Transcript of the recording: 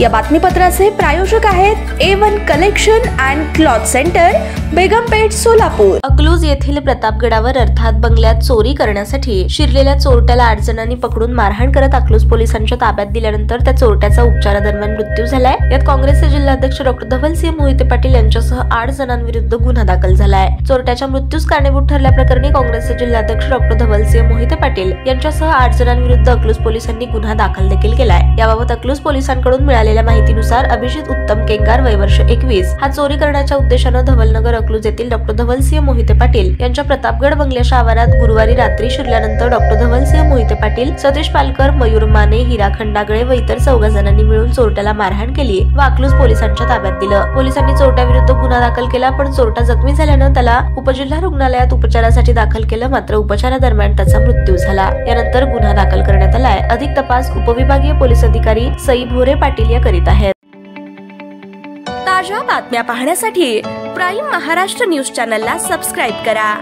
या बातमीपत्राचे प्रायोजक आहेत A1 collection and cloth centre, Begampeth, Solapur. Akluj येथील प्रतापगडावर अर्थात बंगल्यात चोरी करण्यासाठी शिरलेल्या चोरट्याला 8 जणांनी पकडून मारहाण करत अकलूज पोलिसांच्या ताब्यात दिल्यानंतर त्या चोरट्याचा उपचारादरम्यान मृत्यू झालाय। यात काँग्रेसचे जिल्हाध्यक्ष डॉक्टर धवलसिंह मोहिते पाटील यांच्यासह 8 जणांविरुद्ध गुन्हा दाखल झालाय। चोरट्याच्या मृत्यूस कारणीभूत ठरल्याप्रकरणी काँग्रेसचे जिल्हाध्यक्ष डॉक्टर धवलसिंह मोहिते पाटील यांच्यासह 8 जणांविरुद्ध अकलूज पोलिसांनी गुन्हा दाखल देखील केलाय। याबाबत अकलूज पोलिसांकडून मिळालेल्या माहितीनुसार अभिजित उत्तम केंगार वय वर्ष 21 हा चोरी करण्याच्या उद्देशानं धवलनगर अकलूज येथील डॉक्टर धवलसिंह मोहिते पाटील यांच्या प्रतापगड बंगल्याच्या आवारात गुरुवारी रात्री शिरल्यानंतर डॉक्टर धवलसिंह मोहिते पाटील, सतीश पालकर, मयूर माने, हिरा खंडागळे व इतर 14 जणांनी मिळून चोरट्याला मारहाण केली व अकलूज पोलिसांच्या ताब्यात दिलं। पोलिसांनी चोरट्याविरुद्ध गुन्हा दाखल केला, पण चोरटा जखमी झाल्यानं त्याला उपजिल्हा रुग्णालयात उपचारासाठी दाखल केलं, मात्र उपचारादरम्यान त्याचा मृत्यू झाला। यानंतर गुन्हा दाखल करण्यात आलाय। अधिक तपास उपविभागीय पोलीस अधिकारी सई भोरे पाटील या करीत आहेत। ताज्या बातम्या पाहण्यासाठी प्राईम महाराष्ट्र न्यूज चॅनलला सबस्क्राईब करा।